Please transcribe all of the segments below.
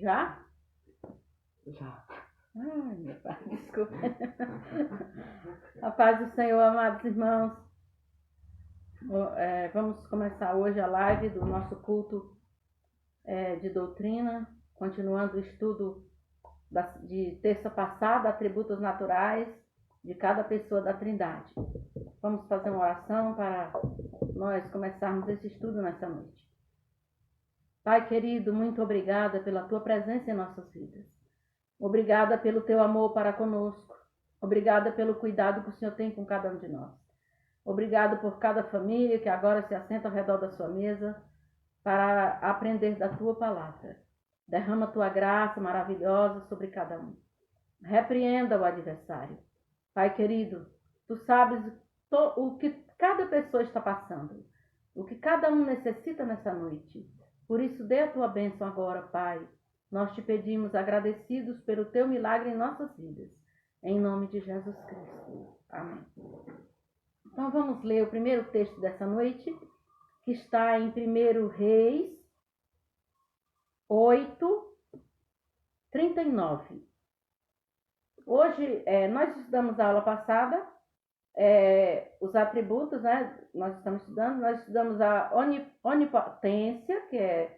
Já? Já. Ai, meu pai, desculpa. A paz do Senhor, amados irmãos. Vamos começar hoje a live do nosso culto de doutrina, continuando o estudo de terça passada, atributos naturais de cada pessoa da Trindade. Vamos fazer uma oração para nós começarmos esse estudo nessa noite. Pai querido, muito obrigada pela tua presença em nossas vidas. Obrigada pelo teu amor para conosco. Obrigada pelo cuidado que o Senhor tem com cada um de nós. Obrigado por cada família que agora se assenta ao redor da sua mesa para aprender da tua palavra. Derrama a tua graça maravilhosa sobre cada um. Repreenda o adversário. Pai querido, tu sabes o que cada pessoa está passando, o que cada um necessita nessa noite. Por isso, dê a tua bênção agora, Pai. Nós te pedimos agradecidos pelo teu milagre em nossas vidas. Em nome de Jesus Cristo. Amém. Então vamos ler o primeiro texto dessa noite, que está em 1 Reis 8:39. Hoje nós estudamos a aula passada, os atributos, né? Nós estudamos a onipotência, que é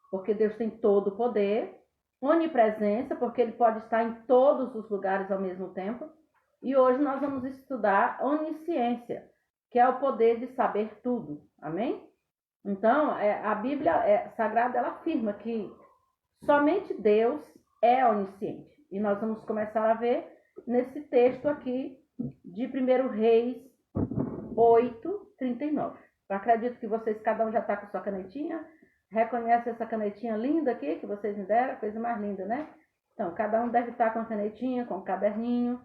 porque Deus tem todo o poder, onipresença, porque ele pode estar em todos os lugares ao mesmo tempo, e hoje nós vamos estudar onisciência, que é o poder de saber tudo, amém? Então, a Bíblia Sagrada, ela afirma que somente Deus é onisciente, e nós vamos começar a ver nesse texto aqui de 1 Reis 8:39. Eu acredito que vocês, cada um já está com sua canetinha. Reconhece essa canetinha linda aqui que vocês me deram? Coisa mais linda, né? Então, cada um deve estar com a canetinha, com o caderninho,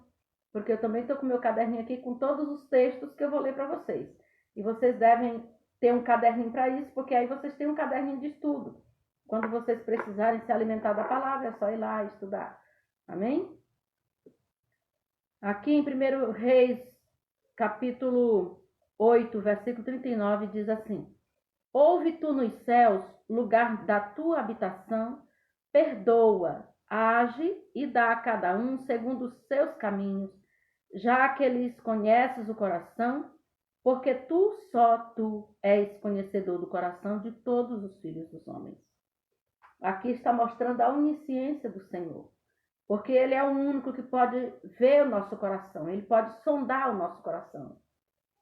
porque eu também estou com o meu caderninho aqui com todos os textos que eu vou ler para vocês. E vocês devem ter um caderninho para isso, porque aí vocês têm um caderninho de estudo. Quando vocês precisarem se alimentar da palavra, é só ir lá e estudar. Amém? Aqui em 1 Reis, capítulo 8, versículo 39, diz assim: Ouve tu nos céus, lugar da tua habitação, perdoa, age e dá a cada um segundo os seus caminhos, já que lhes conheces o coração, porque só tu és conhecedor do coração de todos os filhos dos homens. Aqui está mostrando a onisciência do Senhor, porque ele é o único que pode ver o nosso coração, ele pode sondar o nosso coração.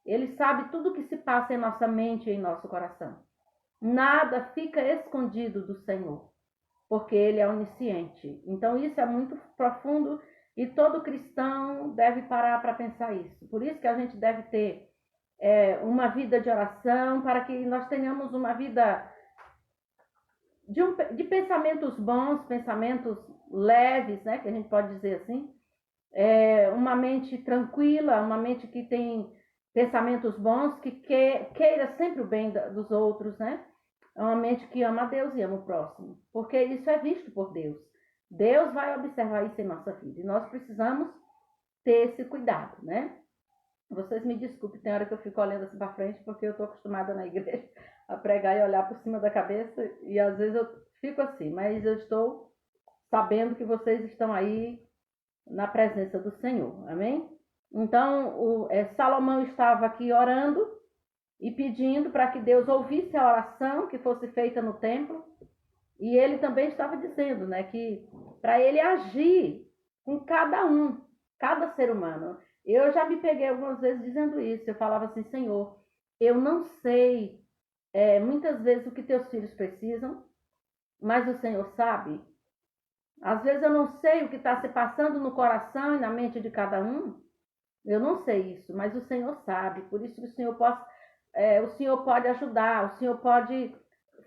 Ele sabe tudo o que se passa em nossa mente e em nosso coração. Nada fica escondido do Senhor, porque ele é onisciente. Então isso é muito profundo e todo cristão deve parar para pensar isso. Por isso que a gente deve ter uma vida de oração, para que nós tenhamos uma vida de pensamentos bons, pensamentos leves, né, que a gente pode dizer assim. Uma mente tranquila, uma mente que tem pensamentos bons, que queira sempre o bem dos outros, né? É uma mente que ama a Deus e ama o próximo, porque isso é visto por Deus. Deus vai observar isso em nossa vida e nós precisamos ter esse cuidado, né? Vocês me desculpem, tem hora que eu fico olhando assim para frente, porque eu estou acostumada na igreja a pregar e olhar por cima da cabeça, e às vezes eu fico assim, mas eu estou sabendo que vocês estão aí na presença do Senhor, amém? Então, Salomão estava aqui orando e pedindo para que Deus ouvisse a oração que fosse feita no templo, e ele também estava dizendo, né, que para ele agir com cada um, cada ser humano. Eu já me peguei algumas vezes dizendo isso, eu falava assim: Senhor, eu não sei muitas vezes o que teus filhos precisam, mas o Senhor sabe. Às vezes eu não sei o que está se passando no coração e na mente de cada um. Eu não sei isso, mas o Senhor sabe. Por isso que o Senhor pode ajudar, o Senhor pode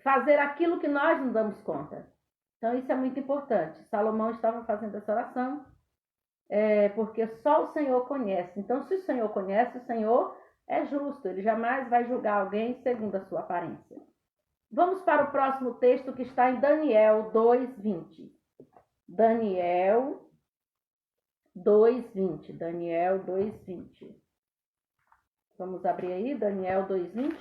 fazer aquilo que nós não damos conta. Então isso é muito importante. Salomão estava fazendo essa oração, porque só o Senhor conhece. Então, se o Senhor conhece, o Senhor é justo. Ele jamais vai julgar alguém segundo a sua aparência. Vamos para o próximo texto, que está em Daniel 2:20. Daniel 2:20. Daniel 2:20. Vamos abrir aí, Daniel 2:20.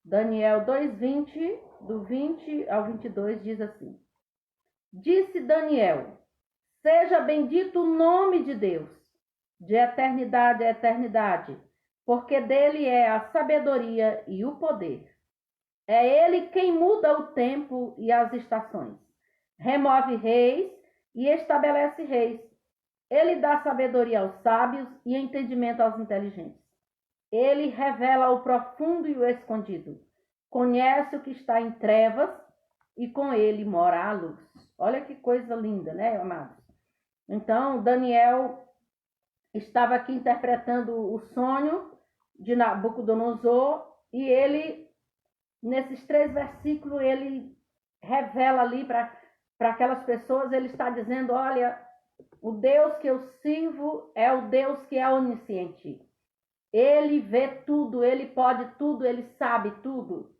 Daniel 2:20, do 20 ao 22, diz assim: Disse Daniel: seja bendito o nome de Deus, de eternidade a eternidade, porque dele é a sabedoria e o poder. É ele quem muda o tempo e as estações, remove reis e estabelece reis. Ele dá sabedoria aos sábios e entendimento aos inteligentes. Ele revela o profundo e o escondido. Conhece o que está em trevas e com ele mora a luz. Olha que coisa linda, né, amados? Então, Daniel estava aqui interpretando o sonho de Nabucodonosor e ele, nesses 3 versículos, ele revela ali para aquelas pessoas, ele está dizendo, olha, o Deus que eu sirvo é o Deus que é onisciente. Ele vê tudo, ele pode tudo, ele sabe tudo.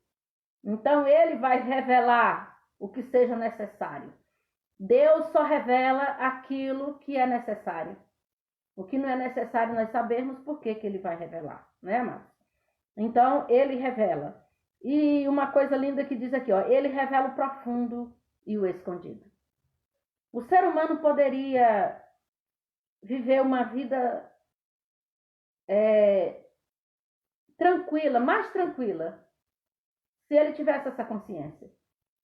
Então, ele vai revelar o que seja necessário. Deus só revela aquilo que é necessário. O que não é necessário nós sabermos por que ele vai revelar, né, amados? Então, ele revela. E uma coisa linda que diz aqui, ó, ele revela o profundo e o escondido. O ser humano poderia viver uma vida tranquila, mais tranquila, se ele tivesse essa consciência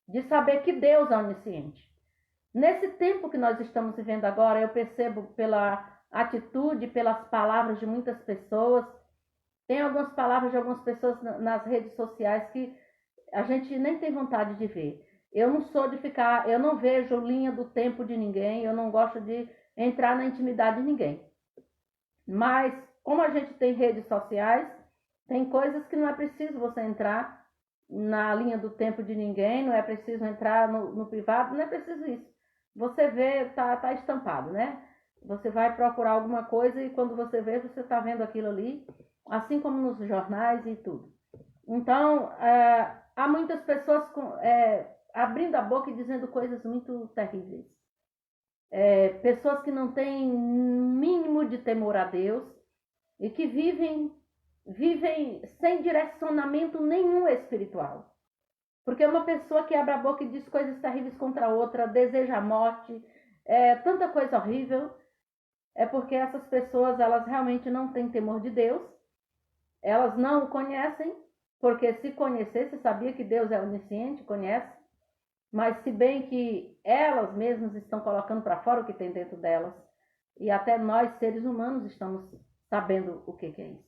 de saber que Deus é onisciente. Nesse tempo que nós estamos vivendo agora, eu percebo pela atitude, pelas palavras de muitas pessoas, tem algumas palavras de algumas pessoas nas redes sociais que a gente nem tem vontade de ver. Eu não sou de ficar, eu não vejo linha do tempo de ninguém, eu não gosto de entrar na intimidade de ninguém. Mas, como a gente tem redes sociais, tem coisas que não é preciso você entrar na linha do tempo de ninguém, não é preciso entrar no privado, não é preciso isso. Você vê, tá estampado, né? Você vai procurar alguma coisa e quando você vê, você está vendo aquilo ali, assim como nos jornais e tudo. Então, há muitas pessoas abrindo a boca e dizendo coisas muito terríveis. Pessoas que não têm mínimo de temor a Deus e que vivem sem direcionamento nenhum espiritual. Porque uma pessoa que abre a boca e diz coisas terríveis contra a outra, deseja a morte, tanta coisa horrível, é porque essas pessoas, elas realmente não têm temor de Deus, elas não o conhecem, porque se conhecesse, sabia que Deus é onisciente, conhece, mas se bem que elas mesmas estão colocando para fora o que tem dentro delas, e até nós, seres humanos, estamos sabendo o que é isso.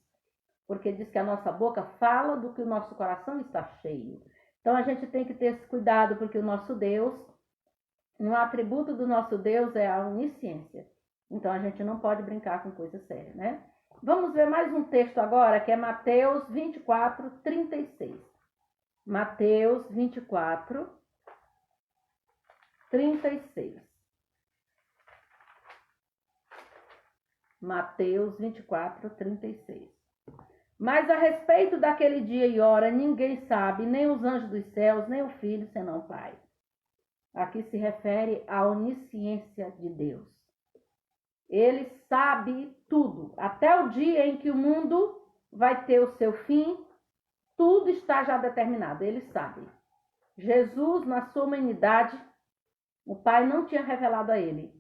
Porque diz que a nossa boca fala do que o nosso coração está cheio. Então a gente tem que ter esse cuidado, porque o nosso Deus, um atributo do nosso Deus é a onisciência. Então a gente não pode brincar com coisa séria, né? Vamos ver mais um texto agora, que é Mateus 24, 36. Mateus 24, 36. Mateus 24, 36. Mas a respeito daquele dia e hora, ninguém sabe, nem os anjos dos céus, nem o Filho, senão o Pai. Aqui se refere à onisciência de Deus. Ele sabe tudo. Até o dia em que o mundo vai ter o seu fim, tudo está já determinado. Ele sabe. Jesus, na sua humanidade, o Pai não tinha revelado a ele,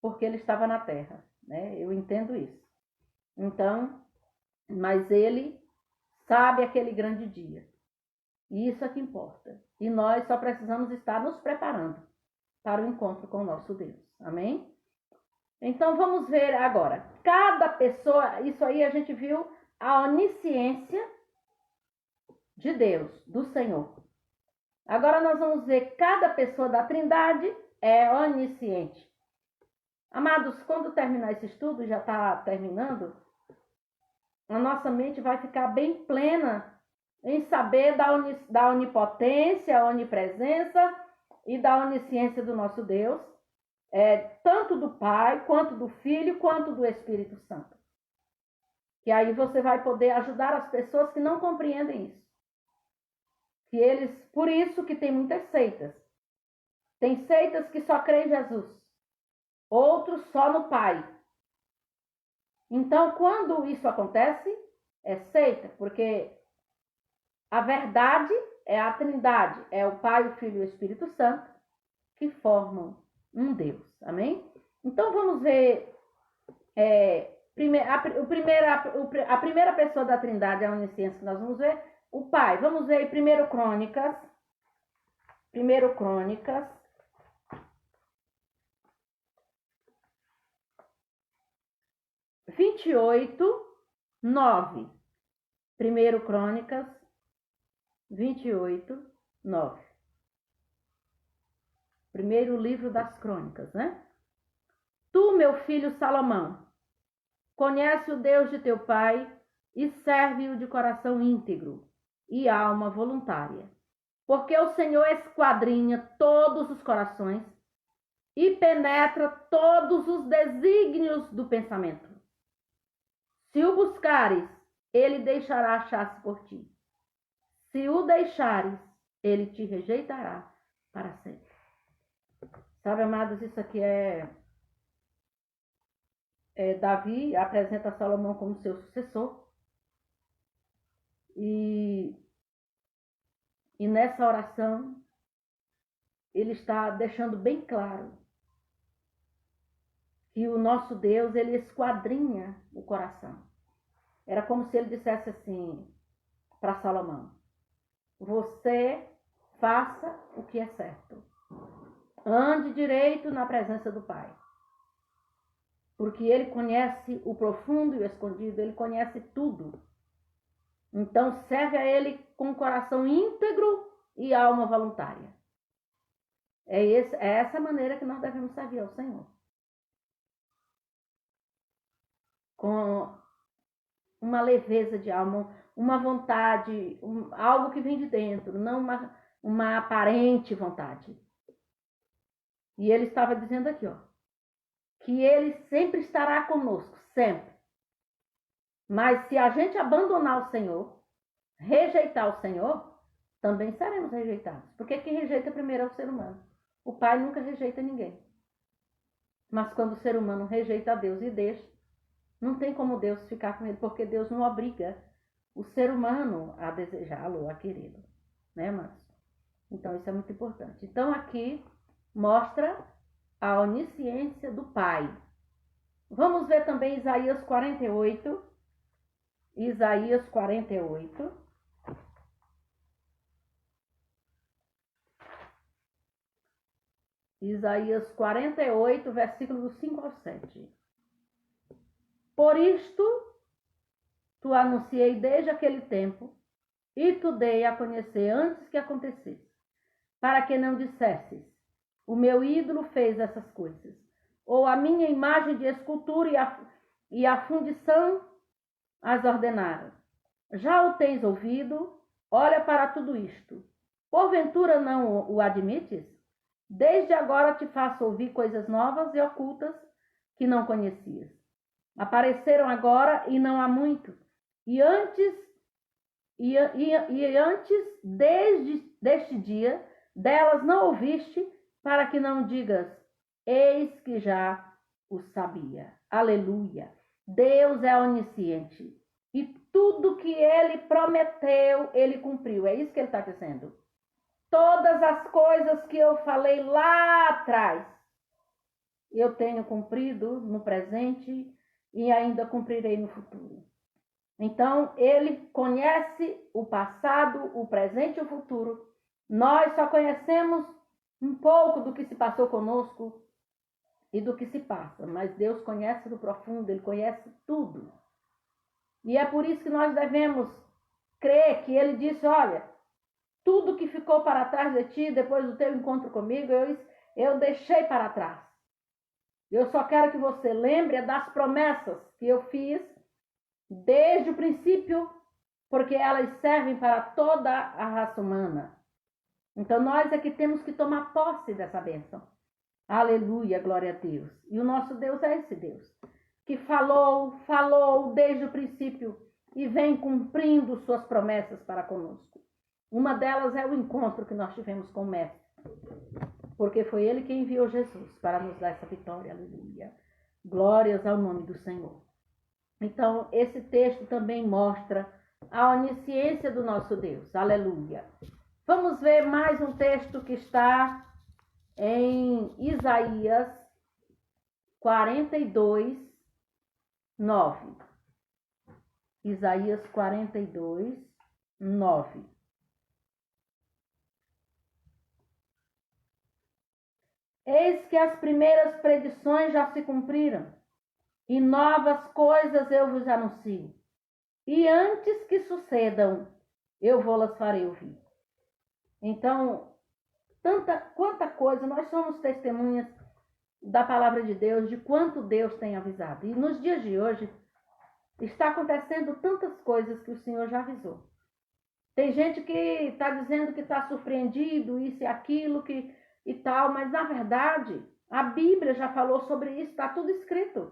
porque ele estava na terra, né? Eu entendo isso. Então, mas ele sabe aquele grande dia. E isso é que importa. E nós só precisamos estar nos preparando para o encontro com o nosso Deus. Amém? Então, vamos ver agora. Cada pessoa, isso aí a gente viu a onisciência de Deus, do Senhor. Agora nós vamos ver cada pessoa da Trindade é onisciente. Amados, quando terminar esse estudo, já está terminando, a nossa mente vai ficar bem plena em saber da onipotência, onipresença e da onisciência do nosso Deus, tanto do Pai, quanto do Filho, quanto do Espírito Santo. Que aí você vai poder ajudar as pessoas que não compreendem isso. Que eles, por isso que tem muitas seitas. Tem seitas que só creem em Jesus, outros só no Pai. Então, quando isso acontece, é seita, porque a verdade é a Trindade, é o Pai, o Filho e o Espírito Santo, que formam um Deus. Amém? Então vamos ver a primeira pessoa da Trindade, a onisciência que nós vamos ver, o Pai. Vamos ver em 1 Crônicas 28, 9. 1 Crônicas 28, 9. Primeiro livro das Crônicas, né? Tu, meu filho Salomão, conhece o Deus de teu pai e serve-o de coração íntegro e alma voluntária. Porque o Senhor esquadrinha todos os corações e penetra todos os desígnios do pensamento. Se o buscares, ele deixará achar-se por ti. Se o deixares, ele te rejeitará para sempre. Sabe, amados, isso aqui Davi apresenta Salomão como seu sucessor. E nessa oração, ele está deixando bem claro que o nosso Deus, ele esquadrinha o coração. Era como se ele dissesse assim para Salomão: você faça o que é certo. Ande direito na presença do Pai. Porque ele conhece o profundo e o escondido, ele conhece tudo. Então serve a ele com coração íntegro e alma voluntária. É essa maneira que nós devemos servir ao Senhor. Com uma leveza de alma, uma vontade, algo que vem de dentro, não uma aparente vontade. E ele estava dizendo aqui, que ele sempre estará conosco, sempre. Mas se a gente abandonar o Senhor, rejeitar o Senhor, também seremos rejeitados. Porque quem rejeita primeiro é o ser humano. O Pai nunca rejeita ninguém. Mas quando o ser humano rejeita a Deus e deixa, não tem como Deus ficar com ele, porque Deus não obriga o ser humano a desejá-lo, a querê-lo. Né, mas? Então isso é muito importante. Então aqui mostra a onisciência do Pai. Vamos ver também Isaías 48. Isaías 48. Isaías 48, versículos 5 ao 7. Por isto, tu anunciei desde aquele tempo, e tu dei a conhecer antes que acontecesse, para que não dissesses: o meu ídolo fez essas coisas, ou a minha imagem de escultura e a fundição as ordenaram. Já o tens ouvido? Olha para tudo isto. Porventura não o admites? Desde agora te faço ouvir coisas novas e ocultas que não conhecias. Apareceram agora e não há muito. E antes deste dia, delas não ouviste, para que não digas: eis que já o sabia. Aleluia. Deus é onisciente. E tudo que ele prometeu, ele cumpriu. É isso que ele está dizendo. Todas as coisas que eu falei lá atrás, eu tenho cumprido no presente e ainda cumprirei no futuro. Então, ele conhece o passado, o presente e o futuro. Nós só conhecemos um pouco do que se passou conosco e do que se passa, mas Deus conhece do profundo, ele conhece tudo. E é por isso que nós devemos crer que ele disse: olha, tudo que ficou para trás de ti, depois do teu encontro comigo, eu deixei para trás. Eu só quero que você lembre das promessas que eu fiz desde o princípio, porque elas servem para toda a raça humana. Então nós é que temos que tomar posse dessa bênção. Aleluia, glória a Deus. E o nosso Deus é esse Deus, que falou desde o princípio e vem cumprindo suas promessas para conosco. Uma delas é o encontro que nós tivemos com o Mestre, porque foi ele que enviou Jesus para nos dar essa vitória. Aleluia. Glórias ao nome do Senhor. Então, esse texto também mostra a onisciência do nosso Deus. Aleluia. Vamos ver mais um texto que está em Isaías 42, 9. Isaías 42, 9. Eis que as primeiras predições já se cumpriram, e novas coisas eu vos anuncio. E antes que sucedam, eu vou-las farei ouvir. Então, quanta coisa, nós somos testemunhas da palavra de Deus, de quanto Deus tem avisado. E nos dias de hoje, está acontecendo tantas coisas que o Senhor já avisou. Tem gente que está dizendo que está surpreendido, isso e aquilo, e tal, mas na verdade, a Bíblia já falou sobre isso, está tudo escrito.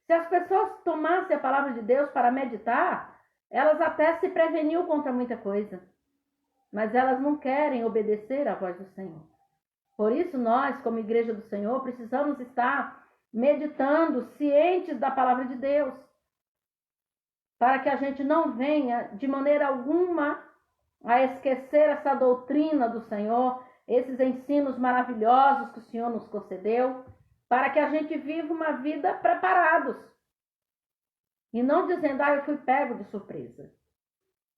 Se as pessoas tomassem a palavra de Deus para meditar, elas até se preveniam contra muita coisa. Mas elas não querem obedecer à voz do Senhor. Por isso nós, como igreja do Senhor, precisamos estar meditando, cientes da palavra de Deus. Para que a gente não venha, de maneira alguma, a esquecer essa doutrina do Senhor, esses ensinos maravilhosos que o Senhor nos concedeu, para que a gente viva uma vida preparados. E não dizendo, eu fui pego de surpresa.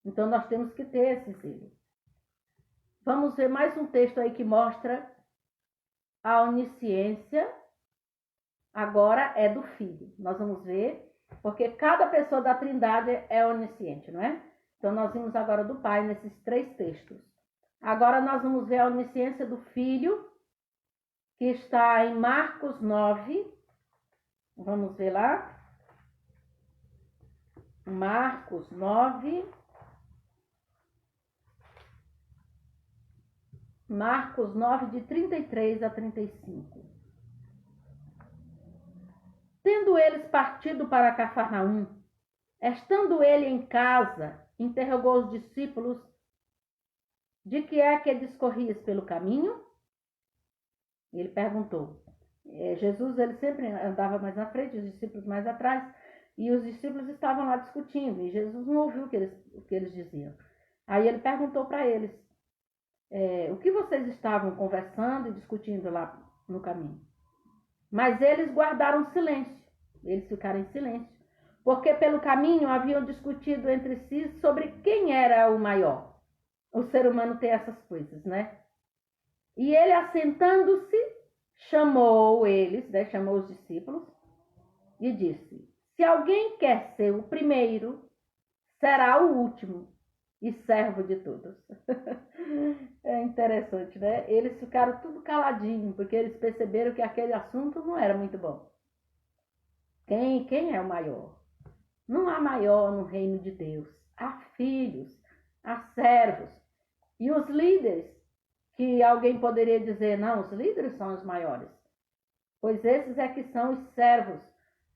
Então nós temos que ter esse zelo. Vamos ver mais um texto aí que mostra a onisciência, agora é do Filho. Nós vamos ver, porque cada pessoa da Trindade é onisciente, não é? Então nós vimos agora do Pai nesses 3 textos. Agora nós vamos ver a onisciência do Filho, que está em Marcos 9. Vamos ver lá. Marcos 9. Marcos 9, de 33 a 35. Tendo eles partido para Cafarnaum, estando ele em casa, interrogou os discípulos: de que é que discorrias pelo caminho? Ele perguntou. Jesus, ele sempre andava mais na frente, os discípulos mais atrás, e os discípulos estavam lá discutindo, e Jesus não ouviu o que eles diziam. Aí ele perguntou para eles, o que vocês estavam conversando e discutindo lá no caminho? Mas eles guardaram silêncio, eles ficaram em silêncio, porque pelo caminho haviam discutido entre si sobre quem era o maior. O ser humano tem essas coisas, né? E ele, assentando-se, chamou eles, chamou os discípulos e disse: se alguém quer ser o primeiro, será o último e servo de todos. É interessante, né? Eles ficaram tudo caladinhos, porque eles perceberam que aquele assunto não era muito bom. Quem é o maior? Não há maior no reino de Deus. Há filhos, há servos. E os líderes, que alguém poderia dizer, não, os líderes são os maiores. Pois esses é que são os servos,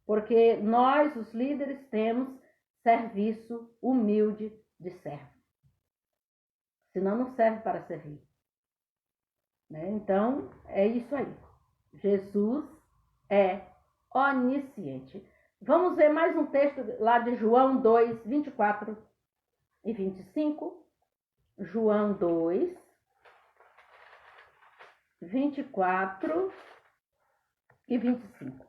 porque nós, os líderes, temos serviço humilde de servo. Senão não serve para servir. Né? Então, é isso aí. Jesus é onisciente. Vamos ver mais um texto lá de João 2, 24 e 25. João 2, 24 e 25.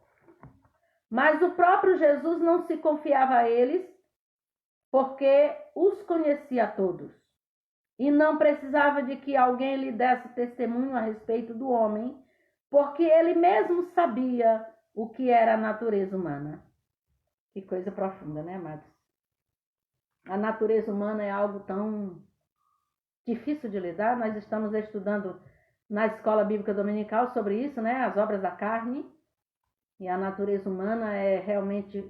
Mas o próprio Jesus não se confiava a eles, porque os conhecia a todos. E não precisava de que alguém lhe desse testemunho a respeito do homem, porque ele mesmo sabia o que era a natureza humana. Que coisa profunda, né, amados? A natureza humana é algo tão difícil de lidar. Nós estamos estudando na Escola Bíblica Dominical sobre isso, né? As obras da carne. E a natureza humana é realmente,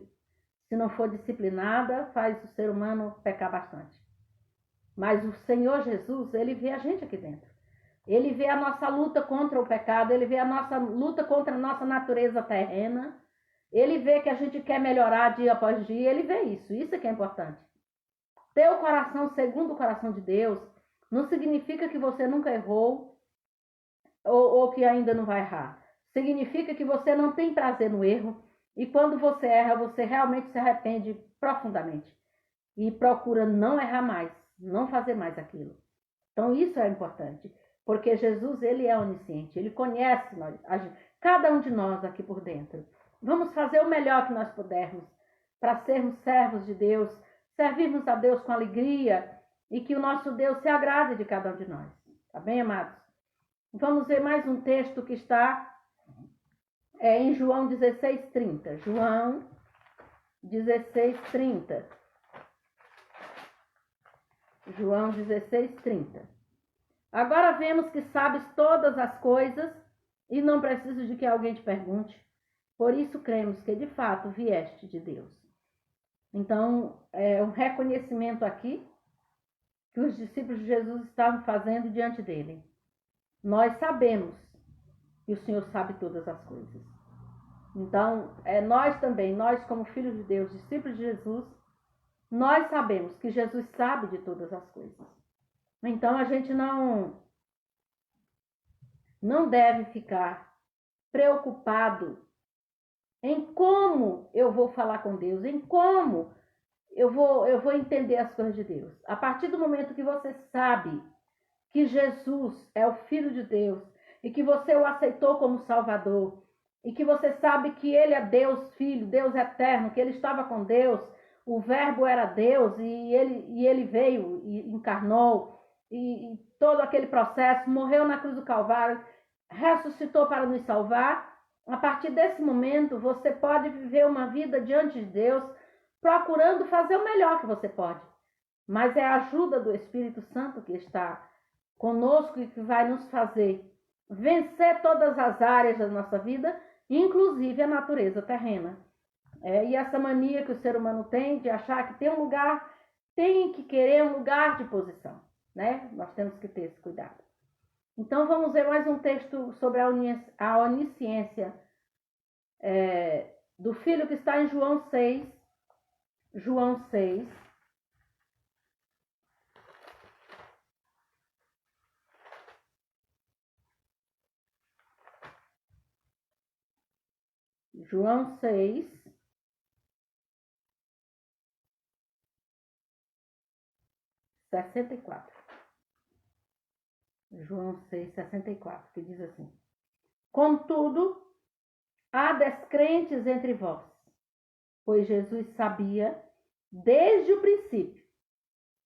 se não for disciplinada, faz o ser humano pecar bastante. Mas o Senhor Jesus, ele vê a gente aqui dentro. Ele vê a nossa luta contra o pecado, ele vê a nossa luta contra a nossa natureza terrena. Ele vê que a gente quer melhorar dia após dia, ele vê isso. Isso é que é importante. Ter o coração segundo o coração de Deus não significa que você nunca errou ou que ainda não vai errar. Significa que você não tem prazer no erro e quando você erra, você realmente se arrepende profundamente e procura não errar mais, não fazer mais aquilo. Então isso é importante. Porque Jesus, ele é onisciente, ele conhece nós, cada um de nós aqui por dentro. Vamos fazer o melhor que nós pudermos para sermos servos de Deus, servirmos a Deus com alegria e que o nosso Deus se agrade de cada um de nós. Tá bem, amados? Vamos ver mais um texto que está em João 16:30. João 16:30. João 16:30. Agora vemos que sabes todas as coisas e não preciso de que alguém te pergunte. Por isso cremos que de fato vieste de Deus. Então, é um reconhecimento aqui que os discípulos de Jesus estavam fazendo diante dele. Nós sabemos que o Senhor sabe todas as coisas. Então, nós também, nós como filhos de Deus, discípulos de Jesus, nós sabemos que Jesus sabe de todas as coisas. Então, a gente não deve ficar preocupado em como eu vou falar com Deus, em como eu vou entender as coisas de Deus. A partir do momento que você sabe que Jesus é o Filho de Deus e que você o aceitou como Salvador e que você sabe que Ele é Deus Filho, Deus eterno, que Ele estava com Deus, o Verbo era Deus e ele veio e encarnou e todo aquele processo, morreu na cruz do Calvário, ressuscitou para nos salvar. A partir desse momento, você pode viver uma vida diante de Deus, procurando fazer o melhor que você pode. Mas é a ajuda do Espírito Santo que está conosco e que vai nos fazer vencer todas as áreas da nossa vida, inclusive a natureza terrena. E essa mania que o ser humano tem de achar que tem um lugar, tem que querer um lugar de posição, né? Nós temos que ter esse cuidado. Então, vamos ver mais um texto sobre a onisciência do Filho que está em João 6. João 6. João 6. João 6:64, que diz assim: Contudo, há descrentes entre vós, pois Jesus sabia, desde o princípio,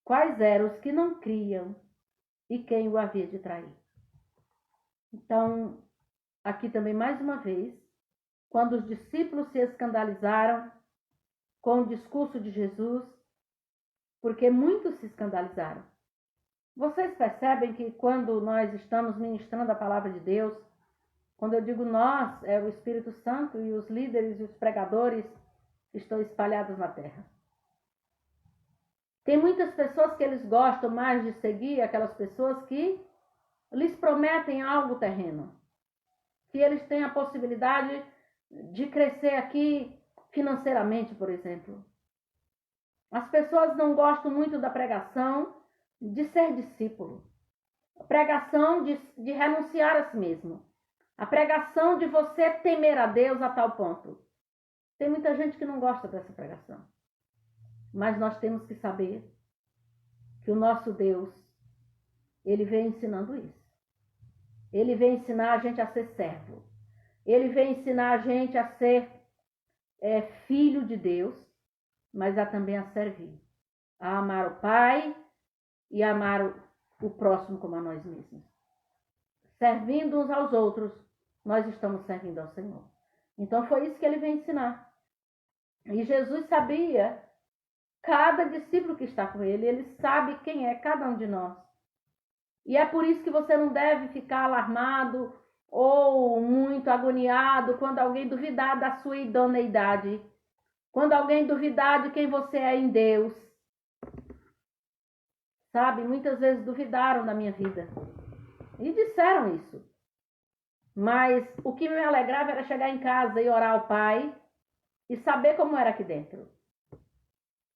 quais eram os que não criam e quem o havia de trair. Então, aqui também mais uma vez, quando os discípulos se escandalizaram com o discurso de Jesus, porque muitos se escandalizaram. Vocês percebem que quando nós estamos ministrando a palavra de Deus, quando eu digo nós, é o Espírito Santo e os líderes e os pregadores estão espalhados na terra. Tem muitas pessoas que eles gostam mais de seguir aquelas pessoas que lhes prometem algo terreno, que eles têm a possibilidade de crescer aqui financeiramente, por exemplo. As pessoas não gostam muito da pregação de ser discípulo, a pregação de renunciar a si mesmo, a pregação de você temer a Deus a tal ponto. Tem muita gente que não gosta dessa pregação, mas nós temos que saber que o nosso Deus, Ele vem ensinando isso. Ele vem ensinar a gente a ser servo. Ele vem ensinar a gente a ser filho de Deus, mas também a servir, a amar o Pai e amar o próximo como a nós mesmos. Servindo uns aos outros, nós estamos servindo ao Senhor. Então foi isso que ele veio ensinar. E Jesus sabia cada discípulo que está com ele, ele sabe quem é cada um de nós. E é por isso que você não deve ficar alarmado ou muito agoniado quando alguém duvidar da sua idoneidade, quando alguém duvidar de quem você é em Deus. Sabe, muitas vezes duvidaram da minha vida e disseram isso. Mas o que me alegrava era chegar em casa e orar ao Pai e saber como era aqui dentro.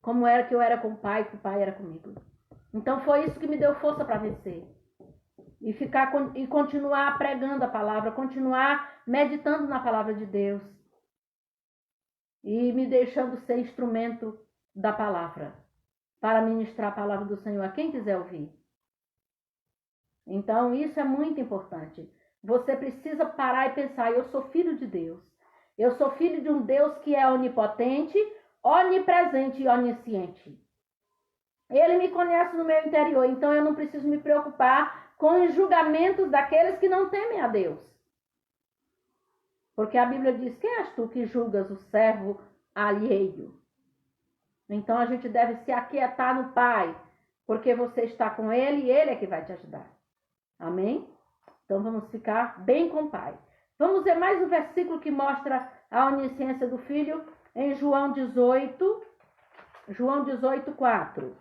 Como era que eu era com o Pai, que o Pai era comigo. Então foi isso que me deu força para vencer. E continuar pregando a palavra, continuar meditando na palavra de Deus. E me deixando ser instrumento da palavra, para ministrar a palavra do Senhor a quem quiser ouvir. Então, isso é muito importante. Você precisa parar e pensar, eu sou filho de Deus. Eu sou filho de um Deus que é onipotente, onipresente e onisciente. Ele me conhece no meu interior, então eu não preciso me preocupar com os julgamentos daqueles que não temem a Deus. Porque a Bíblia diz, quem és tu que julgas o servo alheio? Então a gente deve se aquietar no Pai, porque você está com Ele e Ele é que vai te ajudar. Amém? Então vamos ficar bem com o Pai. Vamos ver mais um versículo que mostra a onisciência do Filho em João 18, 4.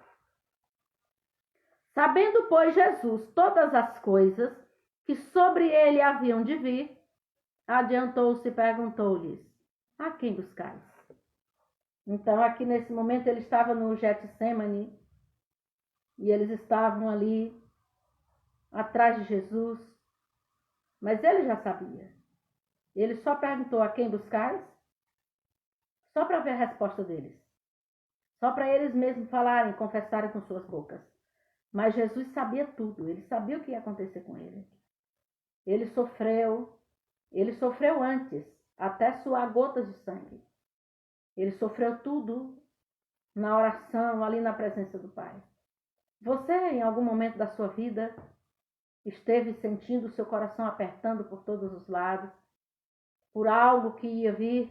Sabendo, pois, Jesus todas as coisas que sobre ele haviam de vir, adiantou-se e perguntou-lhes, a quem buscais? Então, aqui nesse momento, ele estava no Getsemane e eles estavam ali atrás de Jesus, mas ele já sabia. Ele só perguntou a quem buscais, só para ver a resposta deles, só para eles mesmos falarem, confessarem com suas bocas. Mas Jesus sabia tudo, ele sabia o que ia acontecer com ele. Ele sofreu antes, até suar gotas de sangue. Ele sofreu tudo na oração, ali na presença do Pai. Você, em algum momento da sua vida, esteve sentindo o seu coração apertando por todos os lados, por algo que ia vir?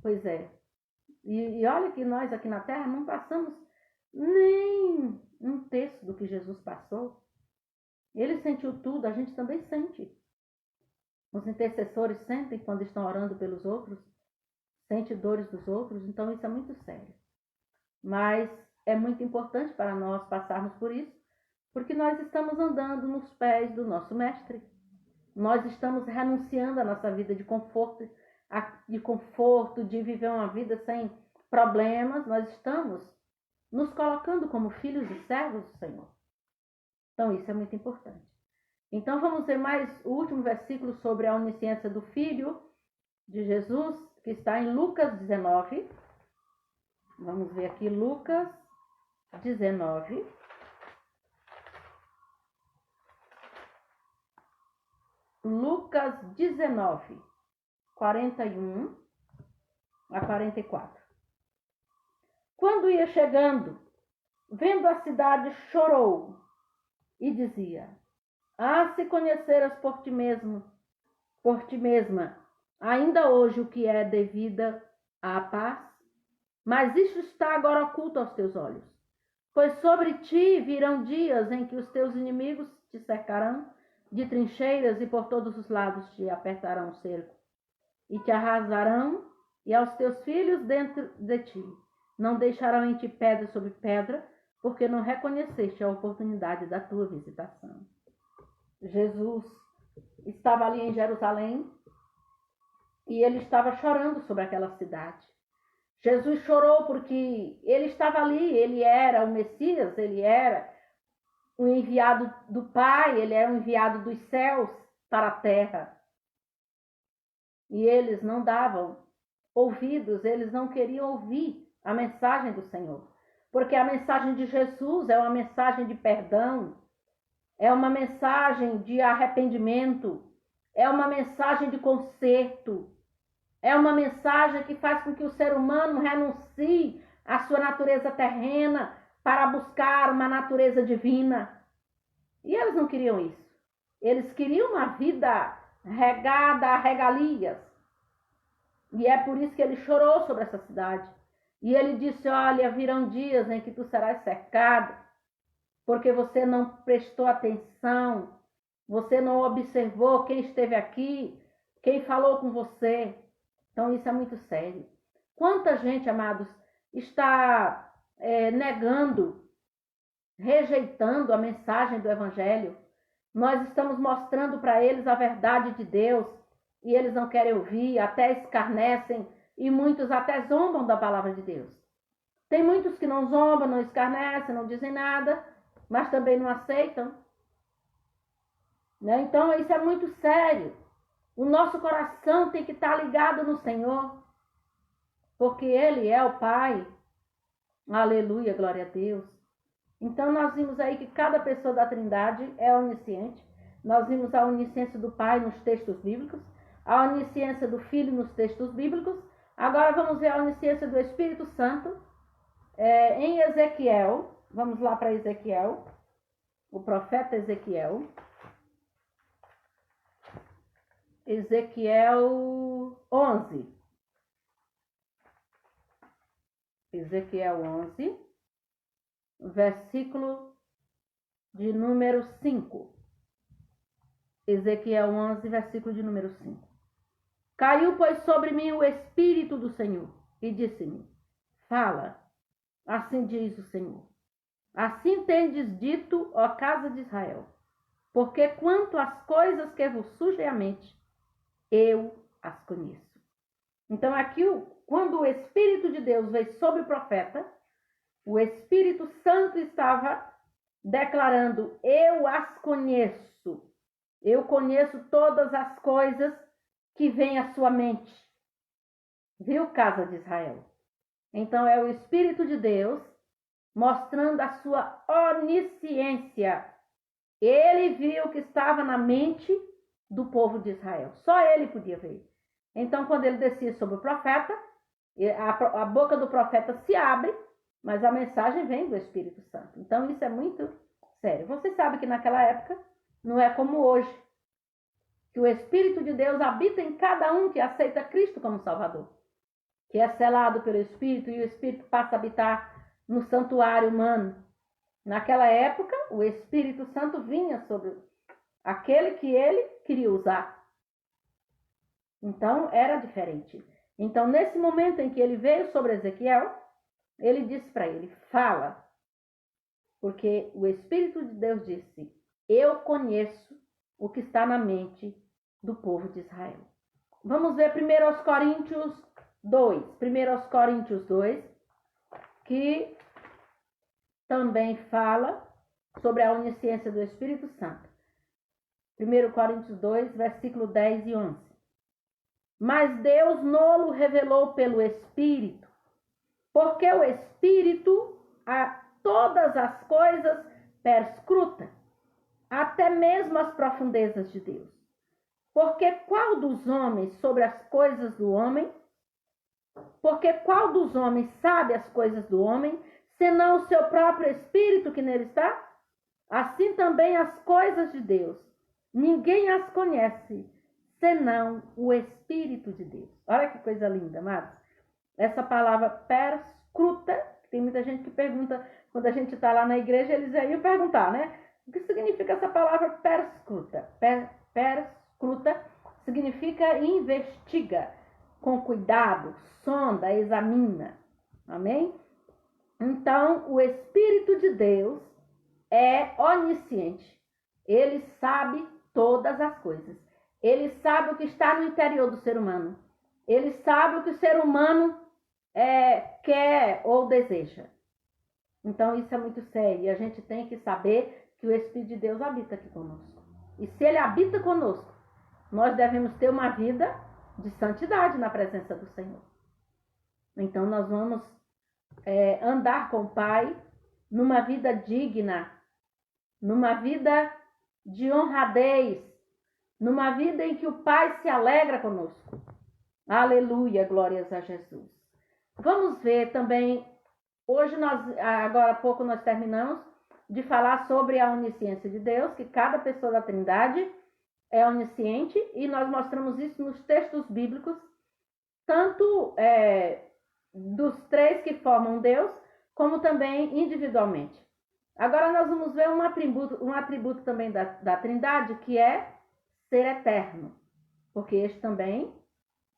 Pois é. E olha que nós aqui na Terra não passamos nem um terço do que Jesus passou. Ele sentiu tudo, a gente também sente. Os intercessores sentem quando estão orando pelos outros, sente dores dos outros, então isso é muito sério. Mas é muito importante para nós passarmos por isso, porque nós estamos andando nos pés do nosso Mestre. Nós estamos renunciando à nossa vida de conforto, de viver uma vida sem problemas. Nós estamos nos colocando como filhos e servos do Senhor. Então isso é muito importante. Então vamos ver mais o último versículo sobre a onisciência do Filho de Jesus, que está em Lucas 19. Vamos ver aqui Lucas 19. Lucas 19, 41 a 44. Quando ia chegando, vendo a cidade, chorou e dizia, se conheceras por ti mesma, ainda hoje o que é devida à paz, mas isto está agora oculto aos teus olhos. Pois sobre ti virão dias em que os teus inimigos te cercarão de trincheiras e por todos os lados te apertarão o cerco, e te arrasarão, e aos teus filhos dentro de ti. Não deixarão em ti pedra sobre pedra, porque não reconheceste a oportunidade da tua visitação. Jesus estava ali em Jerusalém e ele estava chorando sobre aquela cidade. Jesus chorou porque ele estava ali, ele era o Messias, ele era o enviado do Pai, ele era o enviado dos céus para a terra. E eles não davam ouvidos, eles não queriam ouvir a mensagem do Senhor. Porque a mensagem de Jesus é uma mensagem de perdão, é uma mensagem de arrependimento, é uma mensagem de conserto, é uma mensagem que faz com que o ser humano renuncie à sua natureza terrena para buscar uma natureza divina. E eles não queriam isso. Eles queriam uma vida regada a regalias. E é por isso que ele chorou sobre essa cidade. E ele disse, olha, virão dias em que tu serás cercado, porque você não prestou atenção, você não observou quem esteve aqui, quem falou com você. Então isso é muito sério. Quanta gente, amados, está negando, rejeitando a mensagem do Evangelho. Nós estamos mostrando para eles a verdade de Deus e eles não querem ouvir, até escarnecem e muitos até zombam da palavra de Deus. Tem muitos que não zombam, não escarnecem, não dizem nada, mas também não aceitam. Né? Então isso é muito sério. O nosso coração tem que estar ligado no Senhor, porque Ele é o Pai. Aleluia, glória a Deus. Então, nós vimos aí que cada pessoa da Trindade é onisciente. Nós vimos a onisciência do Pai nos textos bíblicos, a onisciência do Filho nos textos bíblicos. Agora vamos ver a onisciência do Espírito Santo em Ezequiel. Vamos lá para Ezequiel, o profeta Ezequiel. Ezequiel 11. Ezequiel 11, versículo de número 5. Ezequiel 11, versículo de número 5. Caiu, pois, sobre mim o Espírito do Senhor, e disse-me: fala, assim diz o Senhor. Assim tendes dito, ó casa de Israel, porque quanto às coisas que vos surgem à mente, eu as conheço. Então, aqui, quando o Espírito de Deus veio sobre o profeta, o Espírito Santo estava declarando: eu as conheço. Eu conheço todas as coisas que vêm à sua mente. Viu, casa de Israel? Então, é o Espírito de Deus mostrando a sua onisciência. Ele viu o que estava na mente do povo de Israel. Só ele podia ver. Então, quando ele descia sobre o profeta, a boca do profeta se abre, mas a mensagem vem do Espírito Santo. Então, isso é muito sério. Você sabe que naquela época não é como hoje, que o Espírito de Deus habita em cada um que aceita Cristo como Salvador, que é selado pelo Espírito e o Espírito passa a habitar no santuário humano. Naquela época, o Espírito Santo vinha sobre aquele que ele queria usar. Então, era diferente. Então, nesse momento em que ele veio sobre Ezequiel, ele disse para ele: fala, porque o Espírito de Deus disse: eu conheço o que está na mente do povo de Israel. Vamos ver 1 Coríntios 2. 1 Coríntios 2, que também fala sobre a onisciência do Espírito Santo. 1 Coríntios 2, versículo 10 e 11. Mas Deus nolo revelou pelo Espírito, porque o Espírito a todas as coisas perscruta, até mesmo as profundezas de Deus. Porque qual dos homens sobre as coisas do homem? Porque qual dos homens sabe as coisas do homem, senão o seu próprio Espírito que nele está? Assim também as coisas de Deus. Ninguém as conhece, senão o Espírito de Deus. Olha que coisa linda, amados. Essa palavra perscruta, tem muita gente que pergunta, quando a gente está lá na igreja, eles iam perguntar, né? O que significa essa palavra perscruta? Perscruta significa investiga, com cuidado, sonda, examina. Amém? Então, o Espírito de Deus é onisciente. Ele sabe todas as coisas. Ele sabe o que está no interior do ser humano. Ele sabe o que o ser humano quer ou deseja. Então, isso é muito sério. E a gente tem que saber que o Espírito de Deus habita aqui conosco. E se ele habita conosco, nós devemos ter uma vida de santidade na presença do Senhor. Então, nós vamos andar com o Pai numa vida digna, numa vida de honradez, numa vida em que o Pai se alegra conosco. Aleluia, glórias a Jesus. Vamos ver também, hoje agora há pouco nós terminamos de falar sobre a onisciência de Deus, que cada pessoa da Trindade é onisciente, e nós mostramos isso nos textos bíblicos, tanto dos três que formam Deus, como também individualmente. Agora nós vamos ver um atributo também da Trindade, que é ser eterno, porque este também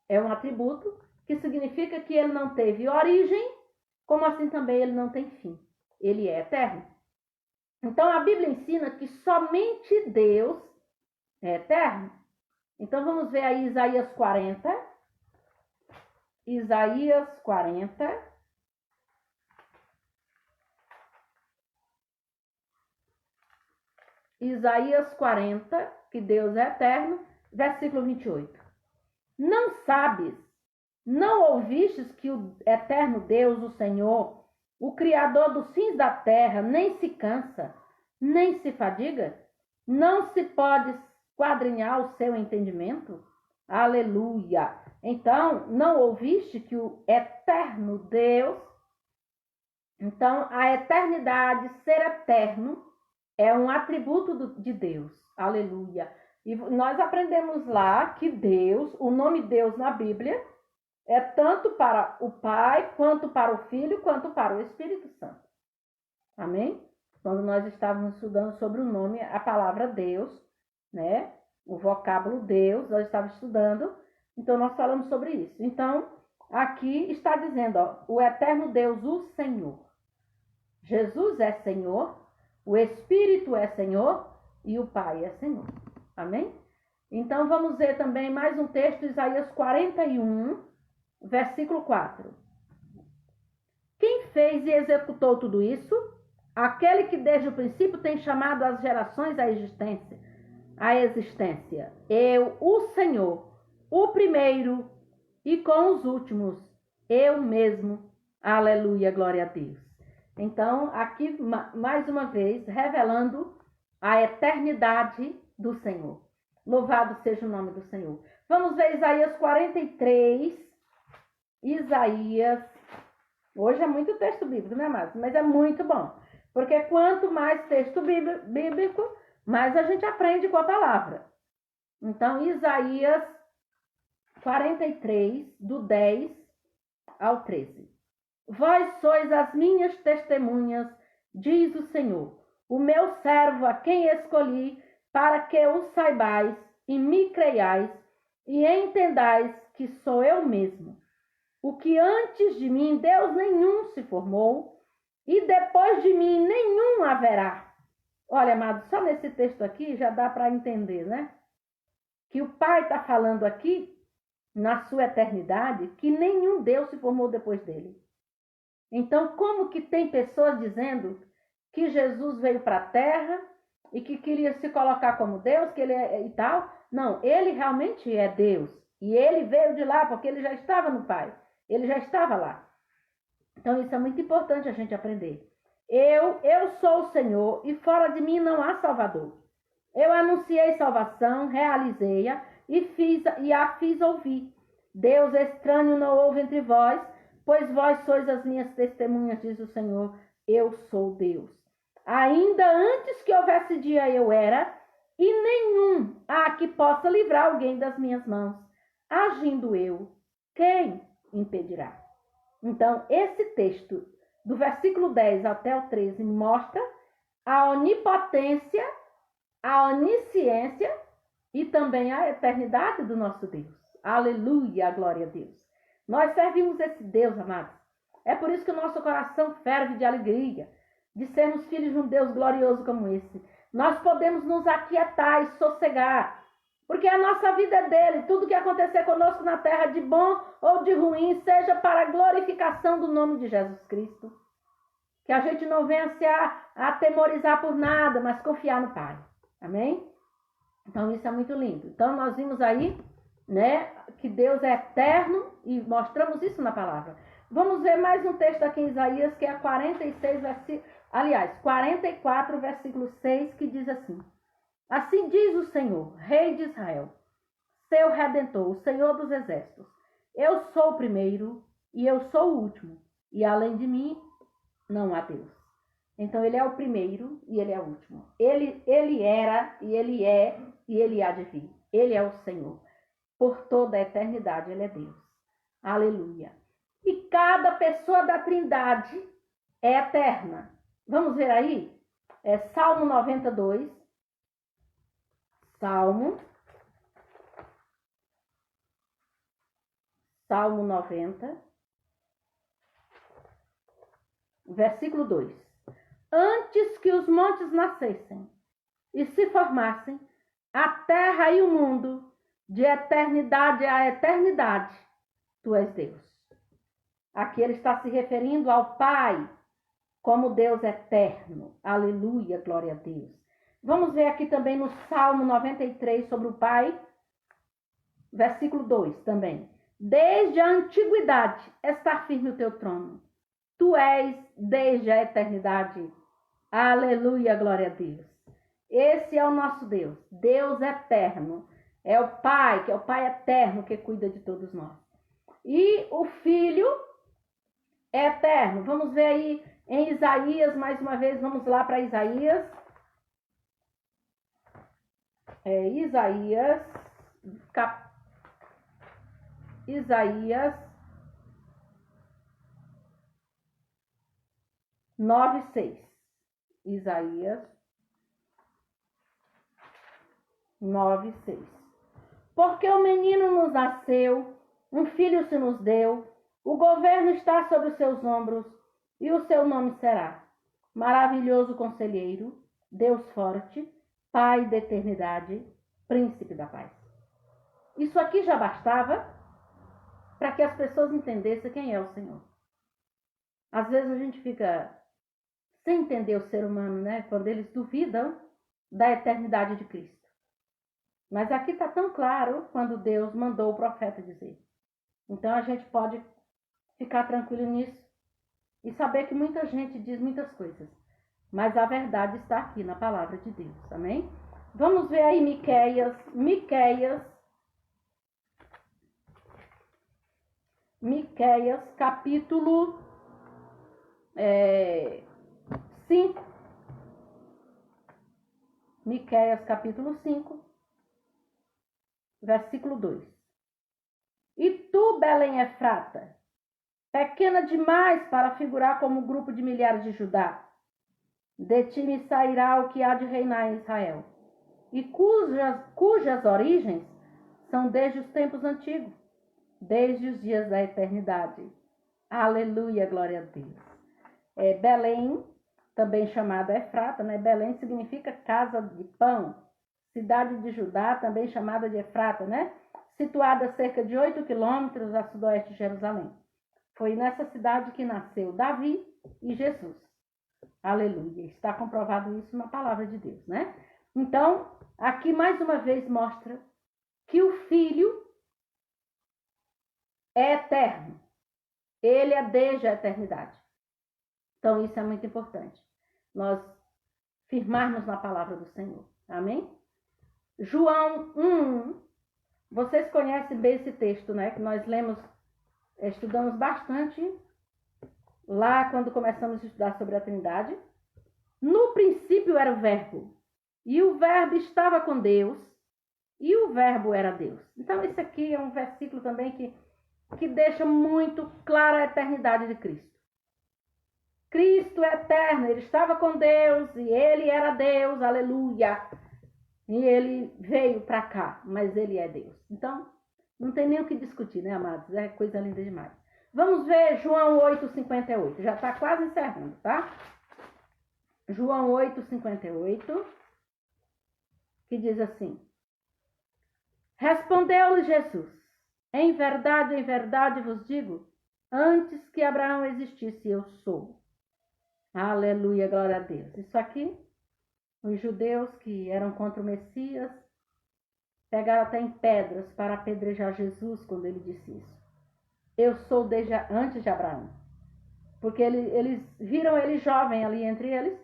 é um atributo que significa que ele não teve origem, como assim também ele não tem fim. Ele é eterno. Então a Bíblia ensina que somente Deus é eterno. Então vamos ver aí Isaías 40. Isaías 40. Isaías 40, que Deus é eterno, versículo 28. Não sabes, não ouvistes que o eterno Deus, o Senhor, o Criador dos fins da terra, nem se cansa, nem se fadiga? Não se pode esquadrinhar o seu entendimento? Aleluia! Então, não ouviste que o eterno Deus... Então, a eternidade, ser eterno, é um atributo de Deus. Aleluia! E nós aprendemos lá que Deus, o nome Deus na Bíblia, é tanto para o Pai, quanto para o Filho, quanto para o Espírito Santo. Amém? Quando nós estávamos estudando sobre o nome, a palavra Deus, né? O vocábulo Deus, nós estávamos estudando, então nós falamos sobre isso. Então, aqui está dizendo, ó, o eterno Deus, o Senhor. Jesus é Senhor, o Espírito é Senhor e o Pai é Senhor. Amém? Então, vamos ver também mais um texto, Isaías 41, versículo 4. Quem fez e executou tudo isso? Aquele que desde o princípio tem chamado as gerações à existência. Eu, o Senhor, o primeiro e com os últimos, eu mesmo. Aleluia, glória a Deus. Então, aqui mais uma vez, revelando a eternidade do Senhor. Louvado seja o nome do Senhor. Vamos ver Isaías 43. Isaías. Hoje é muito texto bíblico, né, amados? Mas é muito bom. Porque quanto mais texto bíblico, mais a gente aprende com a palavra. Então, Isaías 43, do 10 ao 13. Vós sois as minhas testemunhas, diz o Senhor, o meu servo a quem escolhi, para que o saibais e me creiais e entendais que sou eu mesmo. O que antes de mim Deus nenhum se formou, e depois de mim nenhum haverá. Olha, amado, só nesse texto aqui já dá para entender, né? Que o Pai está falando aqui, na sua eternidade, que nenhum Deus se formou depois dele. Então, como que tem pessoas dizendo que Jesus veio para a Terra e que queria se colocar como Deus, que ele é e tal? Não, ele realmente é Deus. E ele veio de lá porque ele já estava no Pai. Ele já estava lá. Então, isso é muito importante a gente aprender. Eu sou o Senhor e fora de mim não há Salvador. Eu anunciei salvação, realizei-a e a fiz ouvir. Deus estranho não houve entre vós, pois vós sois as minhas testemunhas, diz o Senhor, eu sou Deus. Ainda antes que houvesse dia eu era, e nenhum há que possa livrar alguém das minhas mãos. Agindo eu, quem impedirá? Então, esse texto, do versículo 10 até o 13, mostra a onipotência, a onisciência e também a eternidade do nosso Deus. Aleluia, glória a Deus. Nós servimos esse Deus, amados. É por isso que o nosso coração ferve de alegria, de sermos filhos de um Deus glorioso como esse. Nós podemos nos aquietar e sossegar, porque a nossa vida é dele. Tudo que acontecer conosco na terra, de bom ou de ruim, seja para a glorificação do nome de Jesus Cristo. Que a gente não venha se atemorizar por nada, mas confiar no Pai. Amém? Então isso é muito lindo. Então nós vimos aí, né, que Deus é eterno e mostramos isso na palavra. Vamos ver mais um texto aqui em Isaías, que é 44, versículo 6, que diz assim: assim diz o Senhor, Rei de Israel, seu Redentor, o Senhor dos Exércitos. Eu sou o primeiro e eu sou o último, e além de mim não há Deus. Então ele é o primeiro e ele é o último. Ele era e ele é e ele há de vir. Ele é o Senhor. Por toda a eternidade ele é Deus. Aleluia. E cada pessoa da Trindade é eterna. Vamos ver aí? É Salmo 92. Salmo 90, versículo 2. Antes que os montes nascessem e se formassem, a terra e o mundo, de eternidade a eternidade, tu és Deus. Aqui ele está se referindo ao Pai como Deus eterno. Aleluia, glória a Deus. Vamos ver aqui também no Salmo 93 sobre o Pai, versículo 2 também. Desde a antiguidade está firme o teu trono, Tu és desde a eternidade. Aleluia, glória a Deus. Esse é o nosso Deus, Deus eterno. É o Pai, que é o Pai eterno que cuida de todos nós. E o Filho é eterno. Vamos ver aí em Isaías, mais uma vez, vamos lá para Isaías. Isaías 9:6. Isaías 9:6. Porque o menino nos nasceu, um filho se nos deu, o governo está sobre os seus ombros, e o seu nome será Maravilhoso Conselheiro, Deus Forte, Pai da Eternidade, Príncipe da Paz. Isso aqui já bastava para que as pessoas entendessem quem é o Senhor. Às vezes a gente fica sem entender o ser humano, né? Quando eles duvidam da eternidade de Cristo. Mas aqui está tão claro quando Deus mandou o profeta dizer. Então a gente pode ficar tranquilo nisso e saber que muita gente diz muitas coisas. Mas a verdade está aqui na palavra de Deus, amém? Vamos ver aí Miqueias capítulo 5. Miqueias capítulo 5, versículo 2. E tu, Belém Efrata, pequena demais para figurar como grupo de milhares de Judá, de ti me sairá o que há de reinar em Israel, e cujas origens são desde os tempos antigos, desde os dias da eternidade. Aleluia, glória a Deus. Belém, também chamada Efrata, né? Belém significa casa de pão. Cidade de Judá, também chamada de Efrata, né? Situada a cerca de 8 quilômetros a sudoeste de Jerusalém. Foi nessa cidade que nasceu Davi e Jesus. Aleluia. Está comprovado isso na palavra de Deus, né? Então, aqui mais uma vez mostra que o Filho é eterno. Ele é desde a eternidade. Então, isso é muito importante. Nós firmarmos na palavra do Senhor. Amém? João 1. Vocês conhecem bem esse texto, né? Que nós estudamos bastante lá quando começamos a estudar sobre a Trindade. No princípio era o Verbo. E o Verbo estava com Deus. E o Verbo era Deus. Então, esse aqui é um versículo também que deixa muito clara a eternidade de Cristo. Cristo é eterno, ele estava com Deus e ele era Deus, aleluia. E ele veio para cá, mas ele é Deus. Então, não tem nem o que discutir, né, amados? É coisa linda demais. Vamos ver João 8:58. Já está quase encerrando, tá? João 8:58, que diz assim: Respondeu-lhe Jesus: em verdade vos digo, antes que Abraão existisse, eu sou. Aleluia, glória a Deus. Isso aqui, os judeus que eram contra o Messias, pegaram até em pedras para apedrejar Jesus quando ele disse isso. Eu sou desde antes de Abraão. Porque eles viram ele jovem ali entre eles,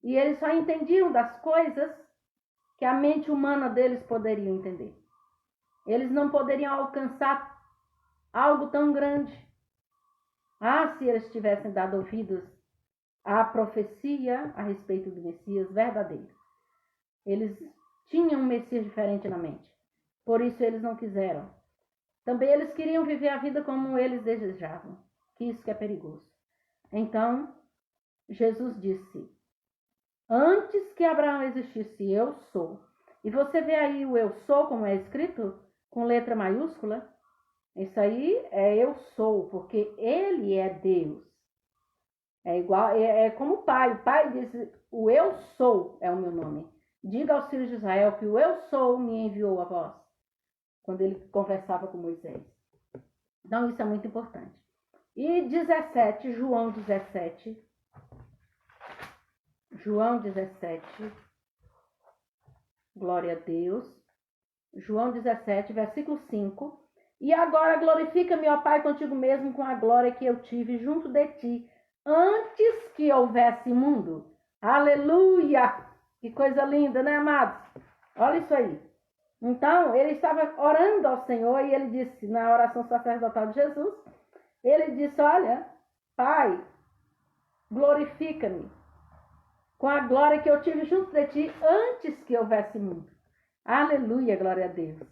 e eles só entendiam das coisas que a mente humana deles poderia entender. Eles não poderiam alcançar algo tão grande. Se eles tivessem dado ouvidos à profecia a respeito do Messias verdadeiro. Eles tinham um Messias diferente na mente. Por isso eles não quiseram. Também eles queriam viver a vida como eles desejavam. Que isso que é perigoso. Então, Jesus disse: antes que Abraão existisse, eu sou. E você vê aí o eu sou, como é escrito, com letra maiúscula. Isso aí é eu sou, porque ele é Deus. É igual, é como o Pai. O Pai diz: o eu sou é o meu nome. Diga aos filhos de Israel que o eu sou me enviou a vós. Quando ele conversava com Moisés. Então isso é muito importante. E 17, João 17. João 17. Glória a Deus. João 17, versículo 5. E agora glorifica-me, ó Pai, contigo mesmo com a glória que eu tive junto de ti, antes que houvesse mundo. Aleluia! Que coisa linda, né, amados? Olha isso aí. Então, ele estava orando ao Senhor e ele disse, na oração sacerdotal de Jesus, ele disse, olha, Pai, glorifica-me com a glória que eu tive junto de ti antes que houvesse mundo. Aleluia, glória a Deus.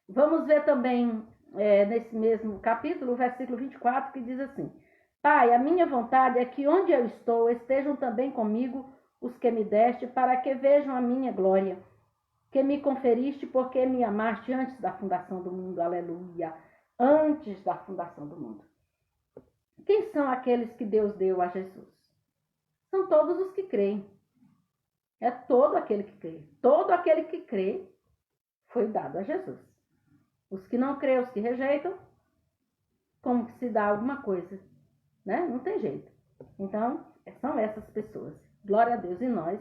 Vamos ver também, nesse mesmo capítulo, o versículo 24, que diz assim, Pai, a minha vontade é que onde eu estou estejam também comigo os que me deste, para que vejam a minha glória, que me conferiste porque me amaste antes da fundação do mundo. Aleluia. Antes da fundação do mundo. Quem são aqueles que Deus deu a Jesus? São todos os que creem. É todo aquele que crê. Todo aquele que crê foi dado a Jesus. Os que não creem, os que rejeitam, como que se dá alguma coisa, né? Não tem jeito. Então, são essas pessoas. Glória a Deus. E nós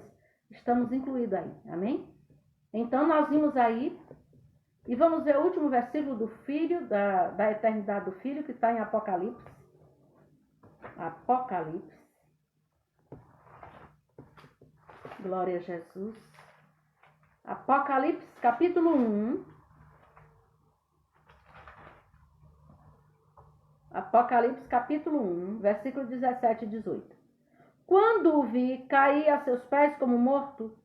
estamos incluídos aí. Amém? Então, nós vimos aí, e vamos ver o último versículo do Filho, da eternidade do Filho, que está em Apocalipse. Apocalipse. Glória a Jesus. Apocalipse, capítulo 1. Apocalipse, capítulo 1, versículo 17 e 18. Quando o vi, caí a seus pés como morto.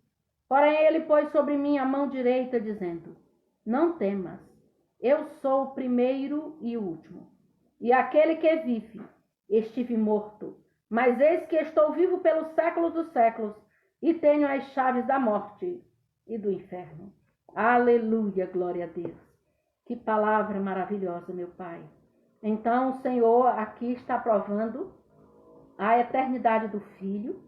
Porém, ele pôs sobre mim a mão direita, dizendo, não temas, eu sou o primeiro e o último, e aquele que vive. Estive morto, mas eis que estou vivo pelos séculos dos séculos, e tenho as chaves da morte e do inferno. Aleluia, glória a Deus. Que palavra maravilhosa, meu Pai. Então, o Senhor aqui está provando a eternidade do Filho,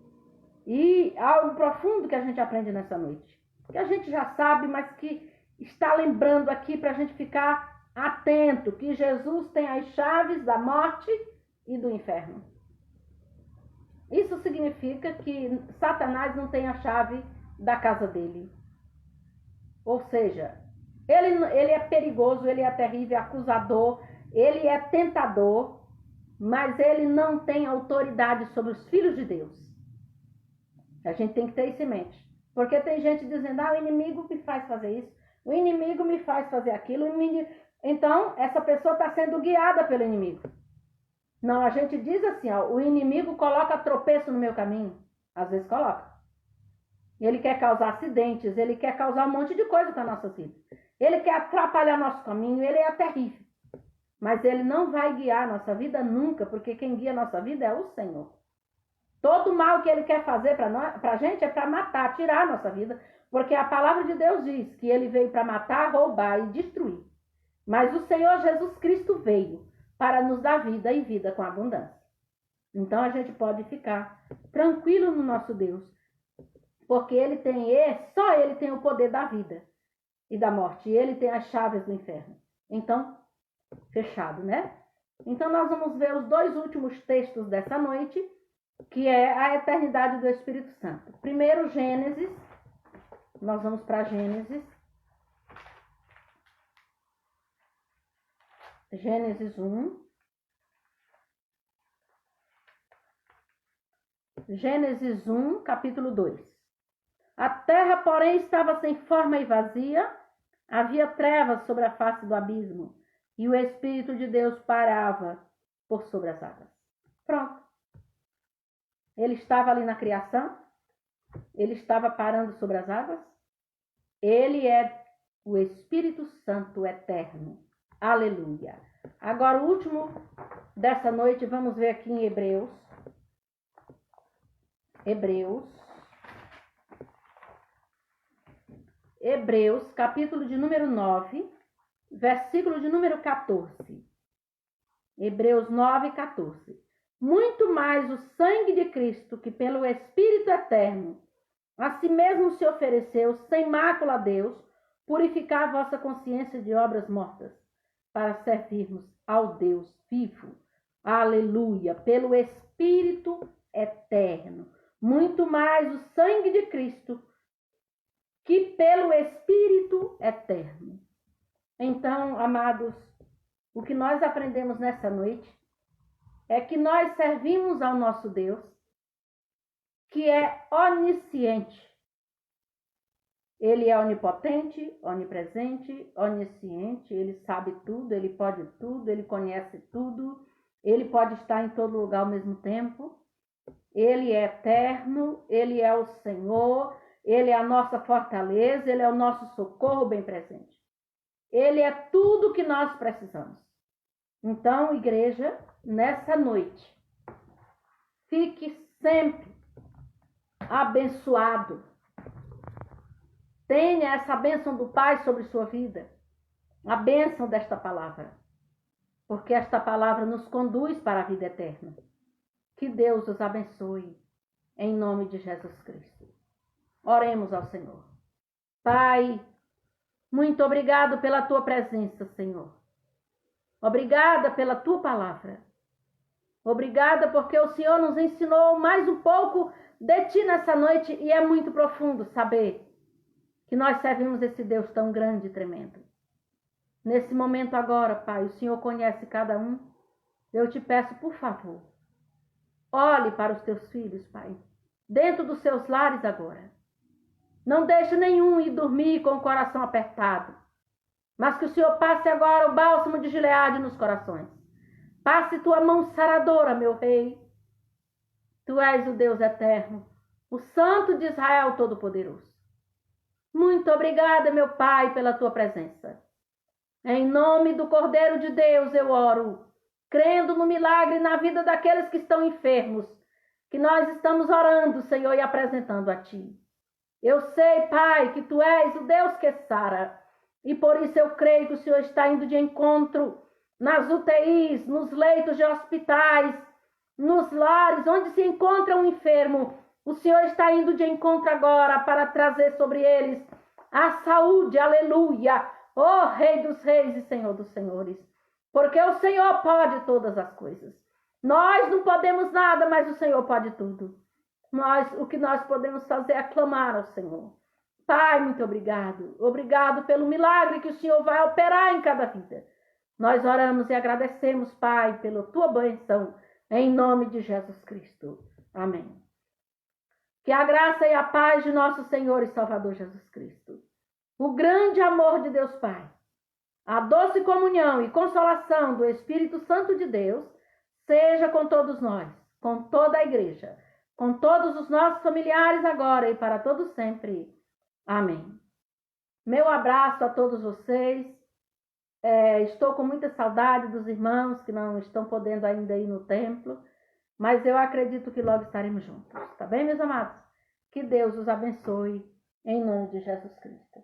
e algo profundo que a gente aprende nessa noite. Que a gente já sabe, mas que está lembrando aqui para a gente ficar atento. Que Jesus tem as chaves da morte e do inferno. Isso significa que Satanás não tem a chave da casa dele. Ou seja, ele é perigoso, ele é terrível, acusador, ele é tentador, mas ele não tem autoridade sobre os filhos de Deus. A gente tem que ter isso em mente. Porque tem gente dizendo, o inimigo me faz fazer isso, o inimigo me faz fazer aquilo. Então, essa pessoa está sendo guiada pelo inimigo. Não, a gente diz assim, o inimigo coloca tropeço no meu caminho. Às vezes coloca. Ele quer causar acidentes, ele quer causar um monte de coisa com a nossa vida. Ele quer atrapalhar nosso caminho, ele é terrível. Mas ele não vai guiar a nossa vida nunca, porque quem guia a nossa vida é o Senhor. Todo mal que ele quer fazer para a gente é para matar, tirar a nossa vida, porque a palavra de Deus diz que ele veio para matar, roubar e destruir. Mas o Senhor Jesus Cristo veio para nos dar vida e vida com abundância. Então a gente pode ficar tranquilo no nosso Deus, porque só ele tem o poder da vida e da morte, e ele tem as chaves do inferno. Então, fechado, né? Então nós vamos ver os dois últimos textos dessa noite, que é a eternidade do Espírito Santo. Primeiro, Gênesis. Nós vamos para Gênesis. Gênesis 1. Gênesis 1, capítulo 2. A terra, porém, estava sem forma e vazia, havia trevas sobre a face do abismo, e o Espírito de Deus parava por sobre as águas. Pronto. Ele estava ali na criação, ele estava parando sobre as águas. Ele é o Espírito Santo eterno. Aleluia. Agora, o último dessa noite, vamos ver aqui em Hebreus. Hebreus, capítulo de número 9, versículo de número 14. Hebreus 9, 14. Muito mais o sangue de Cristo, que pelo Espírito eterno a si mesmo se ofereceu, sem mácula a Deus, purificar a vossa consciência de obras mortas, para servirmos ao Deus vivo. Aleluia! Pelo Espírito eterno. Muito mais o sangue de Cristo, que pelo Espírito eterno. Então, amados, o que nós aprendemos nessa noite é que nós servimos ao nosso Deus, que é onisciente. Ele é onipotente, onipresente, onisciente, ele sabe tudo, ele pode tudo, ele conhece tudo, ele pode estar em todo lugar ao mesmo tempo. Ele é eterno, ele é o Senhor, ele é a nossa fortaleza, ele é o nosso socorro bem presente. Ele é tudo que nós precisamos. Então, igreja, nessa noite, fique sempre abençoado. Tenha essa bênção do Pai sobre sua vida, a bênção desta palavra, porque esta palavra nos conduz para a vida eterna. Que Deus os abençoe, em nome de Jesus Cristo. Oremos ao Senhor. Pai, muito obrigado pela tua presença, Senhor. Obrigada pela tua palavra. Obrigada porque o Senhor nos ensinou mais um pouco de ti nessa noite e é muito profundo saber que nós servimos esse Deus tão grande e tremendo. Nesse momento agora, Pai, o Senhor conhece cada um. Eu te peço, por favor, olhe para os teus filhos, Pai, dentro dos seus lares agora. Não deixe nenhum ir dormir com o coração apertado, mas que o Senhor passe agora o bálsamo de Gileade nos corações. Passe tua mão saradora, meu Rei. Tu és o Deus eterno, o Santo de Israel Todo-Poderoso. Muito obrigada, meu Pai, pela tua presença. Em nome do Cordeiro de Deus eu oro, crendo no milagre na vida daqueles que estão enfermos, que nós estamos orando, Senhor, e apresentando a Ti. Eu sei, Pai, que Tu és o Deus que sara, e por isso eu creio que o Senhor está indo de encontro nas UTIs, nos leitos de hospitais, nos lares onde se encontra um enfermo. O Senhor está indo de encontro agora para trazer sobre eles a saúde, aleluia. Ó Rei dos Reis e Senhor dos Senhores, porque o Senhor pode todas as coisas. Nós não podemos nada, mas o Senhor pode tudo. O que nós podemos fazer é clamar ao Senhor. Pai, muito obrigado. Obrigado pelo milagre que o Senhor vai operar em cada vida. Nós oramos e agradecemos, Pai, pela tua bênção, em nome de Jesus Cristo. Amém. Que a graça e a paz de nosso Senhor e Salvador Jesus Cristo, o grande amor de Deus Pai, a doce comunhão e consolação do Espírito Santo de Deus, seja com todos nós, com toda a igreja, com todos os nossos familiares agora e para todos sempre. Amém. Meu abraço a todos vocês. Estou com muita saudade dos irmãos que não estão podendo ainda ir no templo, mas eu acredito que logo estaremos juntos. Tá bem, meus amados? Que Deus os abençoe em nome de Jesus Cristo.